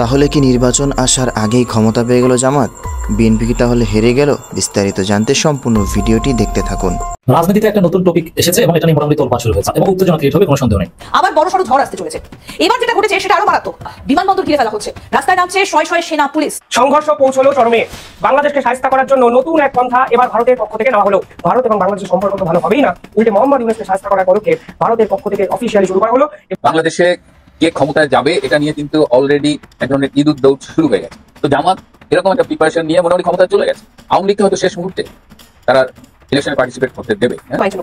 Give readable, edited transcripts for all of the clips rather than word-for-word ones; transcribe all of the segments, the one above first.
তাহলে কি নির্বাচন আসার আগেই ক্ষমতা পেয়ে গেল জামাত? বিএনপি কি তাহলে হেরে গেল? বিস্তারিত জানতে সম্পূর্ণ ভিডিওটি দেখতে থাকুন। রাজনীতিতে একটা নতুন টপিক এসেছে এবং এটা নিয়ে মোটামুটি তোলপাড় শুরু হয়েছে এবং উত্তেজনা ক্রিয়েট হবে, কোনো সন্দেহ নেই। আবার বড়সড় ঝড় আসতে চলেছে। এবার যেটা ঘটেছে সেটা আরো মারাত্মক। বিমানবন্দর ঘিরে ফেলা হচ্ছে, রাস্তায় নামছে শয়ে শয়ে সেনা পুলিশ। সংঘর্ষ পৌঁছলো চরমে। বাংলাদেশকে শায়েস্তা করার জন্য নতুন এক পন্থা এবার ভারতের পক্ষ থেকে নেওয়া হলো। ভারত এবং বাংলাদেশের সম্পর্ক তো ভালো হবেই না, উল্টে মোহাম্মদ ইউনূসকে শায়েস্তা করার পদক্ষেপ ভারতের পক্ষ থেকে অফিসিয়ালি শুরু করা হলো। বাংলাদেশে কে ক্ষমতায় যাবে এটা নিয়ে কিন্তু অলরেডি এক ধরনের ইঁদুর দৌড় শুরু হয়ে গেছে। তো জামাত এরকম একটা প্রিপারেশন নিয়ে মোটামুটি ক্ষমতায় চলে গেছে। আওয়ামী লীগকে হয়তো শেষ মুহূর্তে তারা ইলেকশনে পার্টিসিপেট করতে দেবে।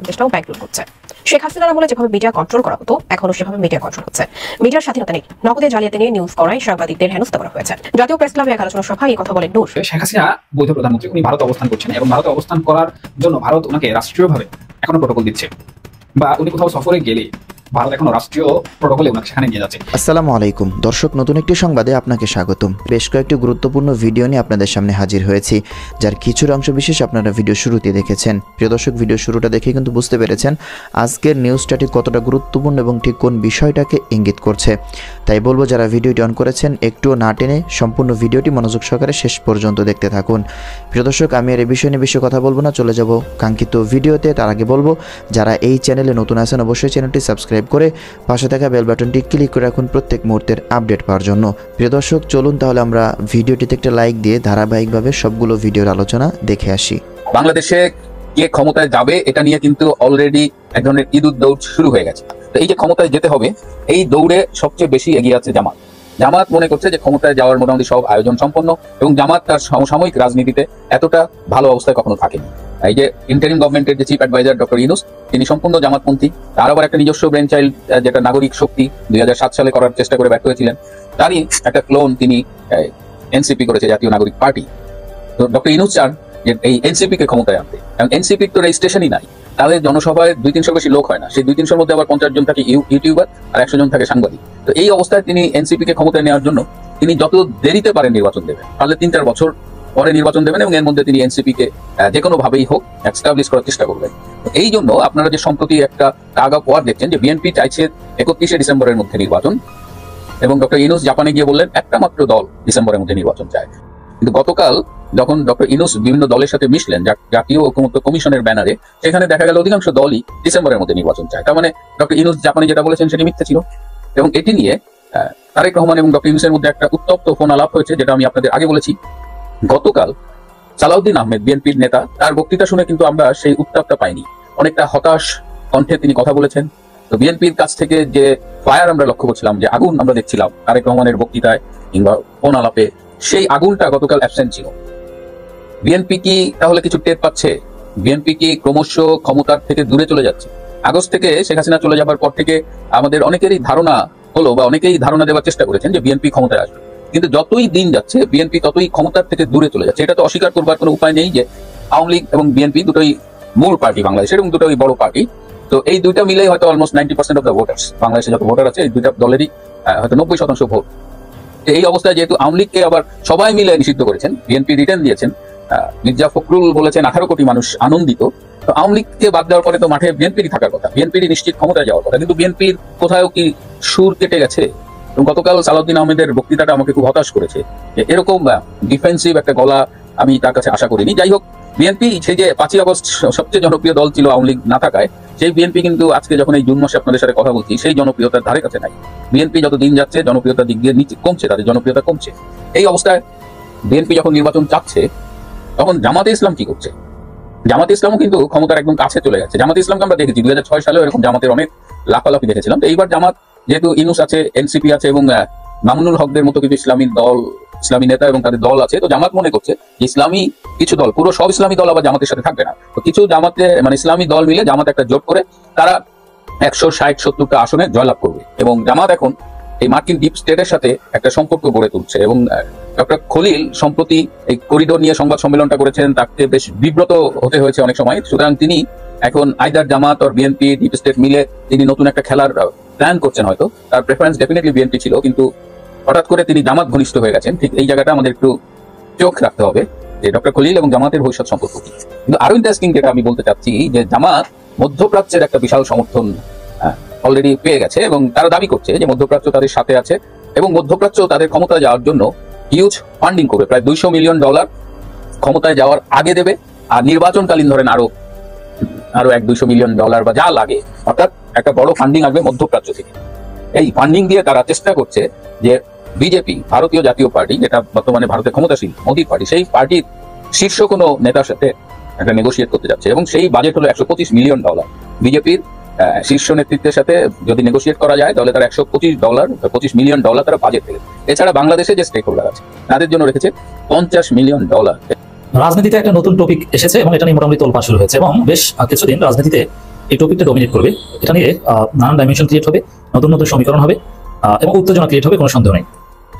চেষ্টাও ব্যাকগ্রাউন্ড করছে। শেখ হাসিনার আমলে যেভাবে মিডিয়া কন্ট্রোল করা হতো, এখনো সেভাবে মিডিয়া কন্ট্রোল হচ্ছে। মিডিয়ার স্বাধীনতা নেই, নগদে জালিয়াতি নিয়ে নিউজ করায় সাংবাদিকদের হেনস্থা করা হয়েছে। জাতীয় প্রেস ক্লাবে এক আলোচনা সভায় এই কথা বলেন নূর। শেখ হাসিনা বৈধ প্রধানমন্ত্রী, উনি ভারতে অবস্থান করছেন এবং ভারতে অবস্থান করার জন্য ভারত ওনাকে রাষ্ট্রীয়ভাবে এখনো প্রটোকল দিচ্ছে, বা উনি কোথাও সফরে গেলে ভারত এখনো রাষ্ট্রীয় প্রটোকলে ওনাকে সেখানে নিয়ে যাচ্ছে। আসসালামু আলাইকুম দর্শক, নতুন একটি সংবাদে আপনাকে স্বাগতম। বেশ কয়েকটি গুরুত্বপূর্ণ ভিডিও নিয়ে আপনাদের সামনে হাজির হয়েছি, যার কিছুর অংশ বিশেষ আপনারা ভিডিও শুরুতে দেখেছেন। প্রিয় দর্শক, ভিডিও শুরুটা দেখে কিন্তু বুঝতে পেরেছেন আজকের নিউজটাটি কতটা গুরুত্বপূর্ণ এবং ঠিক কোন বিষয়টাকে ইঙ্গিত করছে। তাই বলবো, যারা ভিডিওটি অন করেছেন একটুও না টেনে সম্পূর্ণ ভিডিওটি মনোযোগ সহকারে শেষ পর্যন্ত দেখতে থাকুন। প্রিয় দর্শক, আমি আর এই বিষয় নিয়ে বেশি কথা বলবো না, চলে যাব কাঙ্ক্ষিত ভিডিওতে। তার আগে বলবো, যারা এই চ্যানেলে নতুন আছেন অবশ্যই চ্যানেলটি সাবস্ক্রাইব করে পাশে থাকা বেল বাটনটি ক্লিক করে রাখুন প্রত্যেক মুহূর্তের আপডেট পাওয়ার জন্য। প্রিয় দর্শক, চলুন তাহলে আমরা ভিডিওটিতে একটা লাইক দিয়ে ধারাবাহিকভাবে সবগুলো ভিডিওর আলোচনা দেখে আসি। বাংলাদেশে কে ক্ষমতায় যাবে এটা নিয়ে কিন্তু অলরেডি এক ধরনের ইঁদুর দৌড় শুরু হয়ে গেছে। তো এই যে ক্ষমতায় যেতে হবে, এই দৌড়ে সবচেয়ে বেশি এগিয়ে আছে জামাত। জামাত মনে করছে যে ক্ষমতায় যাওয়ার মোটামুটি সব আয়োজন সম্পন্ন, এবং জামাত তার সমসাময়িক রাজনীতিতে এতটা ভালো অবস্থায় কখনো থাকেনি। এই যে ইন্টারিম গভর্নমেন্টের যে চিফ অ্যাডভাইজার ডক্টর ইউনূস, তিনি সম্পূর্ণ জামাতপন্থী। তার আবার একটা নিজস্ব ব্রেন চাইল্ড, যেটা নাগরিক শক্তি 2007 সালে করার চেষ্টা করে ব্যর্থ হয়েছিলেন, তারই একটা ক্লোন তিনি এনসিপি করেছে, জাতীয় নাগরিক পার্টি। তো ডক্টর ইউনূস চান যে এই এনসিপি কে ক্ষমতায় আনতে, কারণ এনসিপির তো রেজিস্ট্রেশনই নাই। তাদের জনসভায় 200-300 বেশি লোক হয় না, সেই 200-300-র মধ্যে আবার 50 জন থাকে ইউটিউবার আর 100 জন থাকে সাংবাদিক। তো এই অবস্থায় তিনি এনসিপি কে ক্ষমতায় নেওয়ার জন্য তিনি যত দেরিতে পারেন নির্বাচন দেবেন, তাহলে 3-4 বছর পরে নির্বাচন দেবেন, এবং এর মধ্যে তিনি এনসিপি কে যে কোনো ভাবেই হোক এস্টাবলিশ করার চেষ্টা করবেন। এই জন্য আপনারা যে সম্প্রতি একটা টাগ অফ ওয়ার দেখছেন, যে বিএনপি চাইছে 31শে ডিসেম্বরের মধ্যে নির্বাচন, এবং ডক্টর ইউনূস জাপানে গিয়ে বললেন একটা মাত্র দল ডিসেম্বরের মধ্যে নির্বাচন চায়। কিন্তু গতকাল যখন ডক্টর ইউনূস বিভিন্ন দলের সাথে মিশলেন জাতীয় ঐকমত্য কমিশনের ব্যানারে, সেখানে দেখা গেল অধিকাংশ দলই ডিসেম্বরের মধ্যে নির্বাচন চায়। তার মানে ডক্টর ইউনূস জাপানে যেটা বলেছেন সেটি মিথ্যা ছিল। এবং এটি নিয়ে তারেক রহমান এবং ডক্টর ইউনূসের মধ্যে একটা উত্তপ্ত ফোন আলাপ হয়েছে, যেটা আমি আপনাদের আগে বলেছি। গতকাল সালাউদ্দিন আহমেদ, বিএনপির নেতা, তার বক্তৃতা শুনে কিন্তু আমরা সেই উত্তাপটা পাইনি। অনেকটা হতাশ কণ্ঠে তিনি কথা বলেছেন। তো বিএনপির কাছ থেকে যে ফায়ার আমরা লক্ষ্য করছিলাম, যে আগুন আমরা দেখছিলাম তারেক রহমানের বক্তৃতায় কিংবা ফোন আলাপে, সেই আগুনটা গতকাল অ্যাবসেন্ট ছিল। বিএনপি কি তাহলে কিছু টের পাচ্ছে? বিএনপি কি ক্রমশ ক্ষমতার থেকে দূরে চলে যাচ্ছে? আগস্ট থেকে শেখ হাসিনা চলে যাবার পর থেকে আমাদের অনেকেরই ধারণা হলো, বা অনেকেই ধারণা দেওয়ার চেষ্টা করেছেন যে বিএনপি ক্ষমতায় আসবে, কিন্তু যতই দিন যাচ্ছে বিএনপি ততই ক্ষমতার থেকে দূরে চলে যাচ্ছে। এটা তো অস্বীকার করবার কোনো উপায় নেই যে আওয়ামী লীগ এবং বিএনপি দুটোই মূল পার্টি বাংলাদেশের, এবং দুটোই বড় পার্টি। তো এই দুইটা মিলে হয়তো অলমোস্ট 90% অফ দ্য ভোটার্স, বাংলাদেশে যত ভোটার আছে এই দুইটা দলেরই হয়তো 90% ভোট। এই অবস্থায় যেহেতু আওয়ামী লীগকে আবার সবাই মিলে নিষিদ্ধ করেছেন, বিএনপি রিটার্ন দিয়েছেন, মির্জা ফখরুল বলেছেন 18 কোটি মানুষ আনন্দিত, তো আওয়ামী লীগকে বাদ দেওয়ার পরে তো মাঠে বিএনপিরই থাকার কথা, বিএনপিরই নিশ্চিত ক্ষমতায় যাওয়ার কথা। কিন্তু বিএনপির কোথাও কি সুর কেটে গেছে? এবং গতকাল সালাউদ্দিন আহমেদের বক্তৃতাটা আমাকে খুব হতাশ করেছে, যে এরকম ডিফেন্সিভ একটা গলা আমি তার কাছে আশা করিনি। যাই হোক, বিএনপি সেই যে 5ই আগস্ট সবচেয়ে জনপ্রিয় দল ছিল আওয়ামী লীগ না থাকায়, সেই বিএনপি কিন্তু আজকে যখন এই জুন মাসে আপনাদের সাথে কথা বলছি, সেই জনপ্রিয়তার ধারে কাছে নাই। বিএনপি যত দিন যাচ্ছে জনপ্রিয়তার দিক দিয়ে নিচে কমছে, তাদের জনপ্রিয়তা কমছে। এই অবস্থায় বিএনপি যখন নির্বাচন চাচ্ছে, তখন জামাতে ইসলাম কি করছে? জামাতে ইসলামও কিন্তু ক্ষমতার একদম কাছে চলে যাচ্ছে। জামাতে ইসলামকে আমরা দেখেছি 2006 সালেও এরকম জামাতের অনেক লাফালাফি দেখেছিলাম। তো এইবার জামাত যেহেতু ইউনূস আছে, এনসিপি আছে, এবং মামুনুল হকদের মতো কিছু ইসলামী দল, ইসলামী নেতা এবং তাদের দল আছে, তো জামাত মনে করছে যে ইসলামী কিছু দল, পুরো সব ইসলামী দল আবার জামাতের সাথে থাকবে না, তো কিছু জামাতে মানে ইসলামী দল মিলে জামাত একটা জোট করে তারা 160-70টা আসনে জয়লাভ করবে। এবং জামাত এখন এই মার্কিন ডিপ স্টেটের সাথে একটা সম্পর্ক গড়ে তুলছে। এবং ডক্টর খলিল সম্প্রতি এই করিডোর নিয়ে সংবাদ সম্মেলনটা করেছেন, তাকে বেশ বিব্রত হতে হয়েছে অনেক সময়। সুতরাং তিনি এখন আইদার জামাত আর বিএনপি ডিপ স্টেট মিলে তিনি নতুন একটা খেলার প্ল্যান করছেন। হয়তো তার প্রেফারেন্স ডেফিনেটলি বিএনপি ছিল, কিন্তু হঠাৎ করে তিনি জামাত ঘনিষ্ঠ হয়ে গেছেন। ঠিক এই জায়গাটা আমাদের একটু চোখ রাখতে হবে, যে ডক্টর খলিল এবং জামাতের ভবিষ্যৎ সম্পর্ক কি। কিন্তু আরো ইন্টারেস্টিং যেটা আমি বলতে চাচ্ছি, যে জামাত মধ্যপ্রাচ্যের একটা বিশাল সমর্থন অলরেডি পেয়ে গেছে, এবং তারা দাবি করছে যে মধ্যপ্রাচ্য তাদের সাথে আছে, এবং মধ্যপ্রাচ্য তাদের ক্ষমতায় যাওয়ার জন্য হিউজ ফান্ডিং করবে, প্রায় $200 মিলিয়ন ক্ষমতায় যাওয়ার আগে দেবে, আর নির্বাচনকালীন ধরেন আরো $100-200 মিলিয়ন বা যা লাগে, অর্থাৎ একটা বড় ফান্ডিং আসবে মধ্যপ্রাচ্য থেকে। এই ফান্ডিং দিয়ে তারা চেষ্টা করছে যে বিজেপি, ভারতীয় জাতীয় পার্টি, যেটা বর্তমানে ভারতের ক্ষমতাসীন মোদী পার্টি, সেই পার্টির শীর্ষ কোনো নেতার সাথে একটা নেগোশিয়েট করতে যাচ্ছে, এবং সেই বাজেট হলো $125 মিলিয়ন। বিজেপির শীর্ষ নেতৃত্বের সাথে যদি নেগোশিয়েট করা যায় তাহলে তারা $125 মিলিয়ন তারা বাজেট থেকে। এছাড়া বাংলাদেশে যে স্টেক হোল্ডার আছে তাদের জন্য রেখেছে $50 মিলিয়ন। রাজনীতিতে একটা নতুন টপিক এসেছে এবং এটা নিয়ে মোটামুটি তোলপাড় শুরু হয়েছে, এবং বেশ কিছুদিন রাজনীতিতে এই টপিকটা ডমিনেট করবে। এটা নিয়ে নানান ডাইমেনশন ক্রিয়েট হবে, নতুন নতুন সমীকরণ হবে এবং উত্তেজনা ক্রিয়েট হবে, কোনো সন্দেহ নেই।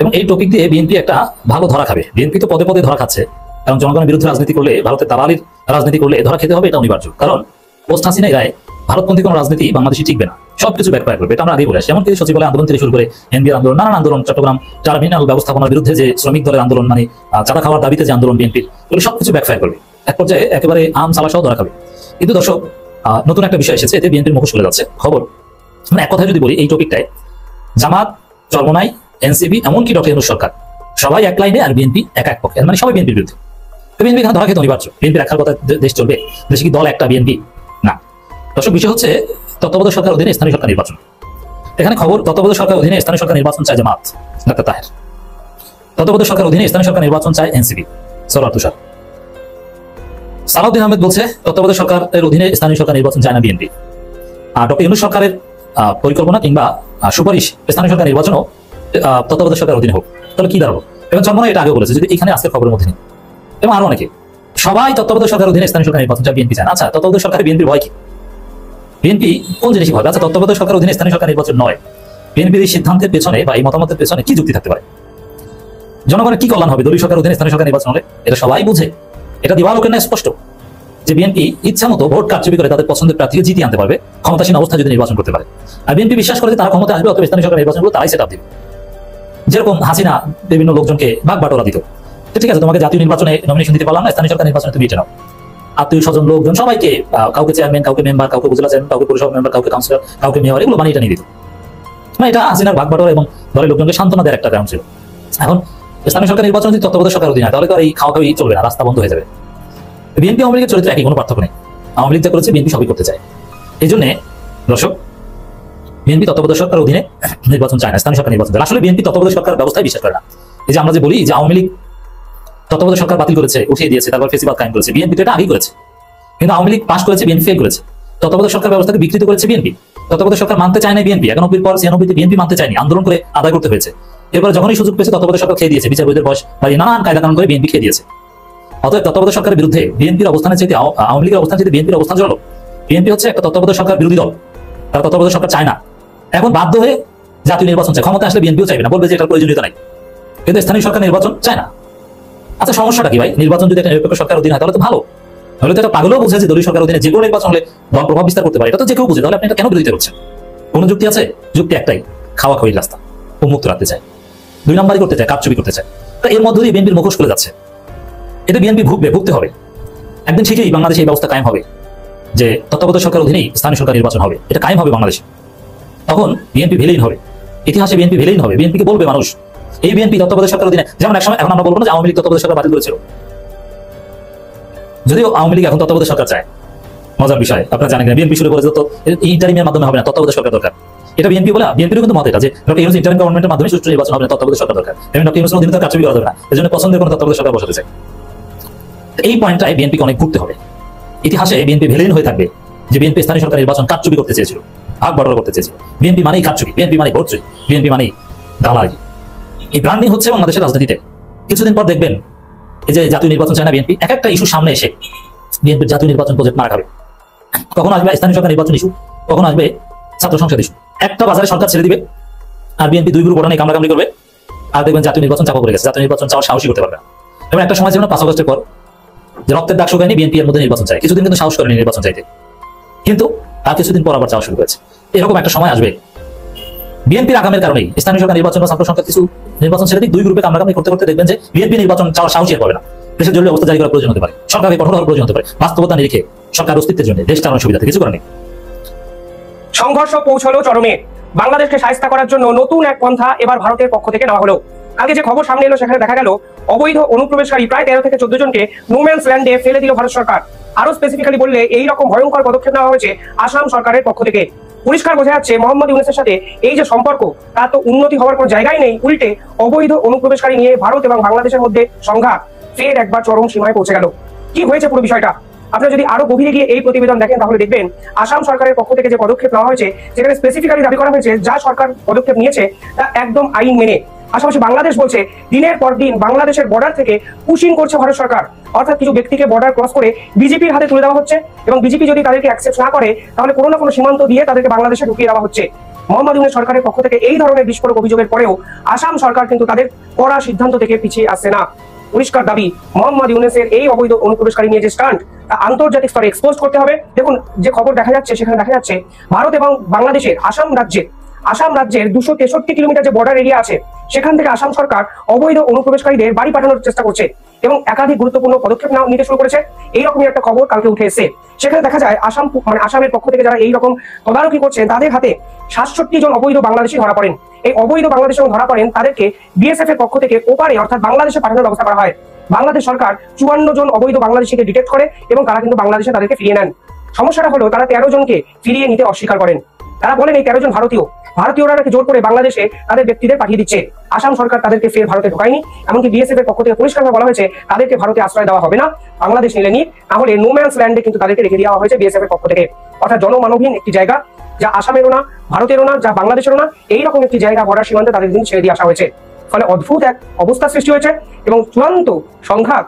এবং এই টপিক দিয়ে বিএনপি একটা ভালো ধরা খাবে। বিএনপি তো পদে পদে ধরা খাচ্ছে, কারণ জনগণের বিরুদ্ধে রাজনীতি করলে, ভারতের দালালির রাজনীতি করলে ধরা খেতে হবে, এটা অনিবার্য। কারণ পোস্ট হাসিনার গায়ে ভারতপন্থী কোনো রাজনীতি বাংলাদেশে টিকবে না, সবকিছু ব্যাকফায়ার করবে। এটা আমরা আগেই বলে আসি। এমনকি সচিবালয় আন্দোলন থেকে শুরু করে এনবিআর আন্দোলন, নানান আন্দোলন, চট্টগ্রাম টার্মিনাল ব্যবস্থাপনার বিরুদ্ধে যে শ্রমিক দলের আন্দোলন, মানে চাঁদা খাওয়ার দাবিতে যে আন্দোলন বিএনপির, এগুলো সবকিছু ব্যাকফায়ার করবে, এক পর্যায়ে একেবারে আম সালা সহ ধরা খাবে। কিন্তু দর্শক, নতুন একটা বিষয় এসেছে, এতে বিএনপির মুখোশ খুলে যাচ্ছে খবর। মানে এক কথায় যদি বলি, এই টপিকটায় জামাত, চরমোনাই, এনসিপি, এমনকি ডক্টর ইউনূস সরকার সবাই এক লাইনে, আর বিএনপি এক পক্ষে, মানে সবাই বিএনপির বিরুদ্ধে। বিএনপি এখানে ধরা খেতে অনিবার্য। বিএনপি রাখার কথা, দেশ চলবে, দেশে কি দল একটা বিএনপি না। দর্শক, বিষয় হচ্ছে তত্ত্বাবধায়ক সরকার অধীনে স্থানীয় সরকার নির্বাচন। এখানে খবর, তত্ত্বাবধায়ক সরকার অধীনে স্থানীয় সরকার নির্বাচন চায় জামাত, ডাক্তার তাহের। তত্ত্বাবধায়ক সরকার অধীনে স্থানীয় সরকার নির্বাচন চায় এনসিপি, সরওয়ার তুষার। সালাউদ্দিন আহমেদ বলছে তত্ত্বাবধায়ক সরকারের অধীনে স্থানীয় সরকার নির্বাচন চায় না বিএনপি। আর ডক্টর ইউনূস সরকারের পরিকল্পনা কিংবা সুপারিশ স্থানীয় সরকার নির্বাচনও তত্ত্বাবধায়ক সরকার অধীনে হোক, তাহলে কি দাঁড়াবো? এবং চরমোনাই এটা আগে বলেছে, যদি এখানে আজকের খবরের মধ্যে নেই, এবং আরো অনেকে, সবাই তত্ত্বাবধায়ক সরকার অধীনে স্থানীয় সরকার নির্বাচন চায়, বিএনপি চায় না। আচ্ছা, তত্ত্বাবধায়ক সরকারে বিএনপির ভয় কি? বিএনপি কোন জিনিস ভয়? আচ্ছা, তত্ত্বাবধায়ক সরকার অধীনে স্থানীয় সরকার নির্বাচন নয়, বিএনপির এই সিদ্ধান্তের পেছনে বা এই মতামতের পেছনে কি যুক্তি থাকতে পারে? জনগণের কি কল্যাণ হবে দলীয় সরকার অধীনে স্থানীয় সরকার নির্বাচন হলে? এটা সবাই বুঝে, এটা দিবালোকের ন্যায় স্পষ্ট যে বিএনপি ইচ্ছা মতো ভোট কারচুপি করে তাদের পছন্দের প্রার্থীকে জিতিয়ে আনতে পারবে ক্ষমতাসীন অবস্থায় যদি নির্বাচন করতে পারে। আর বিএনপি বিশ্বাস করে যে তারা ক্ষমতা আসবে, অথবা স্থানীয় সরকার নির্বাচনগুলো তারাই সেট আপ দিবে। যেরকম হাসিনা বিভিন্ন লোকজনকে ভাগ বাটোয়ারা দিত, ঠিক আছে, তোমাকে জাতীয় নির্বাচনে নমিনেশন দিতে পারলাম না, স্থানীয় সরকার নির্বাচনে তুমি এটা নাও। আত্মীয় স্বজন লোকজন সবাইকে, কাউকে চেয়ারম্যান, কাউকে মেম্বার, কাউকে উপজেলা চেয়ারম্যান, কাউকে পরিষদ মেম্বার, কাউকে কাউন্সিলর, কাউকে মেয়র, এগুলো বানিয়ে এটা নিয়ে দিত। মানে এটা হাসিনার ভাগ বাটোয়ারা এবং দলের লোকজনকে সান্ত্বনা দেওয়ার একটা কারণ ছিল। এখন স্থানীয় সরকার নির্বাচন যদি তত্ত্বাবধায়ক সরকার অধীনে হয়, তাহলে তো আর এই খাওয়া খাওয়াই চলবে না, রাস্তা বন্ধ হয়ে যাবে। বিএনপি আওয়ামী লীগের চরিত্রে একই, কোনো পার্থক্য নেই। আওয়ামী লীগ যা করেছে বিএনপি সবই করতে চায়। এই জন্য দর্শক, বিএনপি তত্ত্বাবধায়ক সরকার অধীনে নির্বাচন চায় না, স্থানীয় সরকার নির্বাচন চায়। আসলে বিএনপি তত্ত্বাবধায়ক সরকার ব্যবস্থায় বিশ্বাস করে না। এই যে আমরা যে বলি যে আওয়ামী লীগ তত্ত্বাবধায়ক সরকার বাতিল করেছে, উঠিয়ে দিয়েছে, তারপর ফেসিবাদ কায়েম করেছে, বিএনপি তো এটা আগেই করেছে। কিন্তু আওয়ামী লীগ পাস করেছে, বিএনপি ফেল করেছে। তত্ত্বাবধায়ক সরকার ব্যবস্থাকে বিকৃত করেছে বিএনপি। তত্ত্বাবধায়ক সরকার মানতে চায় না বিএনপি, 91 পর 96 বিএনপি মানতে চায়নি, আন্দোলন করে আদায় করতে হয়েছে। এরপর যখনই সুযোগ পেয়েছে তত্ত্বাবধায়ক সরকার খেয়ে দিয়েছে, বিচারপতিদের বয়স বা নানান কায়দা কানুন করে বিএনপি খেয়ে দিয়েছে। অতএব তত্ত্বাবধায়ক সরকারের বিরুদ্ধে বিএনপির অবস্থানের চাইতে আওয়ামী লীগের অবস্থান চাইতে বিএনপির অবস্থান জড়ো। বিএনপি হচ্ছে একটা তত্ত্বাবধায়ক সরকার বিরোধী দল, তারা তত্ত্বাবধায়ক সরকার চায় না। এখন বাধ্য হয়ে জাতীয় নির্বাচন চায়। ক্ষমতা আসলে বিএনপিও চাইবে না, বলবে যে এটার প্রয়োজনীয়তা নাই, কিন্তু স্থানীয় সরকার নির্বাচন চায় না। আচ্ছা, সমস্যাটা কি ভাই? নির্বাচন যদি একটা নিরপেক্ষ সরকার অধীনে হয় তাহলে তো ভালো। তাহলে তো একটা পাগলও বুঝে যে দলীয় সরকার অধীনে যে কোনো নির্বাচন হলে দল প্রভাব বিস্তার করতে পারে, এটা তো যে কেউ বুঝে। তাহলে আপনি এটা কেন বিরোধিতা করছেন? কোনো যুক্তি আছে? যুক্তি একটাই, খাওয়া খাওয়ির রাস্তা, উন্মুক্ত রাখতে চায়, 2 নম্বরই করতে চায়, কারচুপি করতে চায়। তা এর মধ্য দিয়ে বিএনপির মুখোশ খুলে যাচ্ছে। এটা বিএনপি ভুগতে হবে। একদিন ঠিকই বাংলাদেশে এই ব্যবস্থা কায়েম হবে যে তত্ত্বাবধায়ক সরকার অধীনেই স্থানীয় সরকার নির্বাচন হবে, এটা কায়েম হবে বাংলাদেশে। তখন বিএনপি ভিলেইন হবে, ইতিহাসে বিএনপি ভিলেইন হবে। বিএনপিকে বলবে মানুষ, এই বিএনপি তত্ত্বাবধায়ক সরকার অধীনে, যেমন একসময়, এখন আমরা বলবো না যে আওয়ামী লীগ তত্ত্বাবধায়ক সরকার বাতিল করেছিল, যদিও আওয়ামী লীগ এখন তত্ত্বাবধায়ক সরকার চায়। মজার বিষয়, আপনারা জানেন বিএনপি শুরু করেছে তো ইন্টারিমের মাধ্যমে হবে না, তত্ত্বাবধায়ক সরকার দরকার। এটা বিএনপি বলে, বিএনপির কিন্তু মত এটা যে ডক্টর ইউনূস ইন্টারিম গভর্নমেন্টের মাধ্যমে সুষ্ঠু নির্বাচন হবে না, তত্ত্বাবধায়ক সরকার দরকার। এবং ডক্টর ইউনূসের অধীনে কারচুপি করা যাবে না, এজন্য পছন্দের কোনো তত্ত্বাবধায়ক সরকার বসাতে চায়। এই পয়েন্টটাই বিএনপিকে অনেক ঘুরতে হবে। ইতিহাসে বিএনপি ভিলেন হয়ে থাকবে যে বিএনপি স্থানীয় সরকার নির্বাচন কারচুপি করতে চেয়েছিল, ভাগ বাটোয়ারা করতে চেয়েছিল। বিএনপি মানেই কারচুপি, বিএনপি মানেই ভোট চুরি, বিএনপি মানেই দালালি। এই ব্র্যান্ডিং হচ্ছে বাংলাদেশের রাজনীতিতে। কিছুদিন পর দেখবেন এই যে জাতীয় নির্বাচন চায় না বিএনপি, এক একটা ইস্যু সামনে এসে বিএনপির জাতীয় নির্বাচন প্রজেক্ট মারা খাবে। কখন আসবে স্থানীয় সরকার নির্বাচন ইস্যু, কখন আসবে ছাত্র সংসদ ইস্যু। একটা বাজারে সরকার ছেড়ে দিবে আর বিএনপি 2 গ্রুপ ওটা নিয়ে কামড়াকামড়ি করবে, আর দেখবেন জাতীয় নির্বাচন চাপা পড়ে গেছে, জাতীয় নির্বাচন চাওয়ার সাহসই করতে পারবে না। এবং একটা সময় ছিল না 5 আগস্টের পর যে রক্তের দাগ শুকায়নি, বিএনপি এর মধ্যে নির্বাচন চায়, কিছুদিন কিন্তু সাহস করেনি নির্বাচন চাইতে, কিন্তু তার কিছুদিন পর আবার চাওয়া শুরু করেছে। এরকম একটা সময় আসবে বিএনপির আগামের কারণেই স্থানীয় সরকার নির্বাচন বা ছাত্র সংসদ কিছু নির্বাচন ছেড়ে দিক 2 গ্রুপে কামড়াকামড়ি করতে করতে দেখবেন যে বিএনপি নির্বাচন চাওয়ার সাহসই আর পাবে না। দেশের জরুরি অবস্থা জারি করার প্রয়োজন হতে পারে, সরকারকে কঠোর হওয়ার প্রয়োজন হতে পারে, বাস্তবতা নিরিখে সরকার অস্তিত্বের জন্য, দেশ চালানোর সুবিধাতে কিছু করেনি। সংঘর্ষ পৌঁছলো চরমে, বাংলাদেশকে শায়েস্তা করার জন্য নতুন এক পন্থা এবার ভারতের পক্ষ থেকে নেওয়া হলো। আগে যে খবর সামনে এলো সেখানে দেখা গেল অবৈধ অনুপ্রবেশকারী প্রায় 13 থেকে 14 জনকে নোম্যান্স ল্যান্ডে ফেলে দিল ভারত সরকার। আরো স্পেসিফিক্যালি বললে এই রকম ভয়ঙ্কর পদক্ষেপ নেওয়া হয়েছে আসাম সরকারের পক্ষ থেকে। পরিষ্কার বোঝা যাচ্ছে মোহাম্মদ ইউনূসের সাথে এই যে সম্পর্ক তা তো উন্নতি হওয়ার কোনো জায়গায় নেই, উল্টে অবৈধ অনুপ্রবেশকারী নিয়ে ভারত এবং বাংলাদেশের মধ্যে সংঘাত ফের একবার চরম সীমায় পৌঁছে গেল। কি হয়েছে পুরো বিষয়টা আপনারা যদি আরো গভীরে গিয়ে এই প্রতিবেদন দেখেন তাহলে দেখবেন আসাম সরকারের পক্ষ থেকে যে পদক্ষেপ নেওয়া হয়েছে সেখানে স্পেসিফিক্যালি দাবি করা হয়েছে যা সরকার পদক্ষেপ নিয়েছে তা একদম আইন মেনে। পাশাপাশি বাংলাদেশ বলছে দিনের পর দিন বাংলাদেশের বর্ডার থেকে পুশিং করছে ভারত সরকার, অর্থাৎ কিছু ব্যক্তিকে বর্ডার ক্রস করে বিজেপির হাতে তুলে দেওয়া হচ্ছে এবং বিজেপি যদি তাদেরকে অ্যাকসেপ্ট না করে তাহলে কোনো না কোনো সীমান্ত দিয়ে তাদেরকে বাংলাদেশে ঢুকিয়ে দেওয়া হচ্ছে। মোহাম্মদ ইউনূস সরকারের পক্ষ থেকে এই ধরনের বিস্ফোরক অভিযোগের পরেও আসাম সরকার কিন্তু তাদের কড়া সিদ্ধান্ত থেকে পিছিয়ে আসছে না। পরিষ্কার দাবি মোহাম্মদ ইউনূসের এই অবৈধ অনুপ্রবেশকারী নিয়ে যে স্ট্যান্ড তা আন্তর্জাতিক স্তরে এক্সপোজ করতে হবে। দেখুন যে খবর দেখা যাচ্ছে সেখানে দেখা যাচ্ছে ভারত এবং বাংলাদেশের আসাম রাজ্যের 263 কিলোমিটার যে বর্ডার এরিয়া আছে সেখান থেকে আসাম সরকার অবৈধ অনুপ্রবেশকারীদের বাড়ি পাঠানোর চেষ্টা করছে এবং একাধিক গুরুত্বপূর্ণ পদক্ষেপ নিতে শুরু করেছে। এইরকমই একটা খবর কালকে উঠে এসেছে। সেখানে দেখা যায় আসামের পক্ষ থেকে যারা এইরকম তদারকি করছেন তাদের হাতে 67 জন অবৈধ বাংলাদেশি ধরা পড়েন। এই অবৈধ বাংলাদেশি ধরা পড়েন তাদেরকে বিএসএফ এর পক্ষ থেকে ওপারে অর্থাৎ বাংলাদেশে পাঠানোর ব্যবস্থা করা হয়। বাংলাদেশ সরকার 54 জন অবৈধ বাংলাদেশিকে ডিটেক্ট করে এবং তারা কিন্তু বাংলাদেশে তাদেরকে ফিরিয়ে নেন। সমস্যাটা হলো তারা 13 জনকে ফিরিয়ে নিতে অস্বীকার করেন। তারা বলেন এই 13 জন ভারতীয়রা নাকি জোর করে বাংলাদেশে তাদের ব্যক্তিদের পাঠিয়ে দিচ্ছে। আসাম সরকার তাদেরকে ফের ভারতে ঢোকায়নি, এমনকি বিএসএফ এর পক্ষ থেকে পরিষ্কারভাবে বলা হয়েছে তাদেরকে ভারতে আশ্রয় দেওয়া হবে না, বাংলাদেশ নিলে নিক, তাহলে নোম্যান্স ল্যান্ডে কিন্তু তাদেরকে রেখে দেওয়া হয়েছে বিএসএফ এর পক্ষ থেকে। অর্থাৎ জনমানবহীন একটি জায়গা যা আসামেরও না ভারতেরও না যা বাংলাদেশেরও না, এইরকম একটি জায়গা বর্ডার সীমান্তে তাদের কিন্তু ছেড়ে দিয়ে আসা হয়েছে। ফলে অদ্ভুত এক অবস্থা সৃষ্টি হয়েছে এবং চূড়ান্ত সংঘাত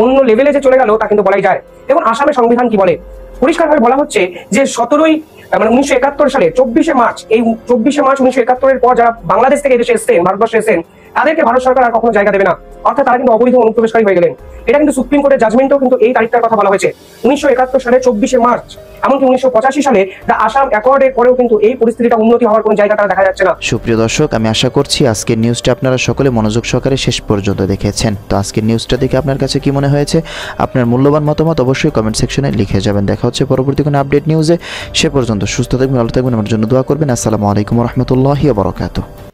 অন্য লেভেলে যে চলে গেল তা কিন্তু বলাই যায়। এবং আসামের সংবিধান কি বলে পরিষ্কারভাবে বলা হচ্ছে যে 1971 সালে 24শে মার্চ 1971 পর যারা বাংলাদেশ থেকে এদেশে এসেছেন, ভারতবর্ষে এসেছেন, তাদেরকে ভারত সরকার আর কখনো জায়গা দেবে না, অর্থাৎ তারা কিন্তু অবৈধ অনুপ্রবেশকারী হয়ে গেলেন। এটা কিন্তু সুপ্রিম কোর্টের জাজমেন্টেও কিন্তু এই তারিখটার কথা বলা হয়েছে 1971 সালে 24শে মার্চ। এমনকি 1985 সালে দ্য আসাম অ্যাকর্ডের পরেও কিন্তু এই পরিস্থিতিটা উন্নতি হওয়ার কোনো জায়গা তারা দেখা যাচ্ছে না। সুপ্রিয় দর্শক, আমি আশা করছি আজকের নিউজটা আপনারা সকলে মনোযোগ সহকারে শেষ পর্যন্ত দেখেছেন। তো আজকের নিউজটা দেখে আপনার কাছে কি মনে হয়েছে? আপনার মূল্যবান মতামত অবশ্যই কমেন্ট সেকশনে লিখে যাবেন। দেখা হচ্ছে পরবর্তী কোনো আপডেট নিউজে। সে পর্যন্ত সুস্থ থাকবেন, ভালো থাকবেন, আমার জন্য দোয়া করবেন। আসসালামু আলাইকুম ওয়া রাহমাতুল্লাহি ওয়া বারাকাতুহু।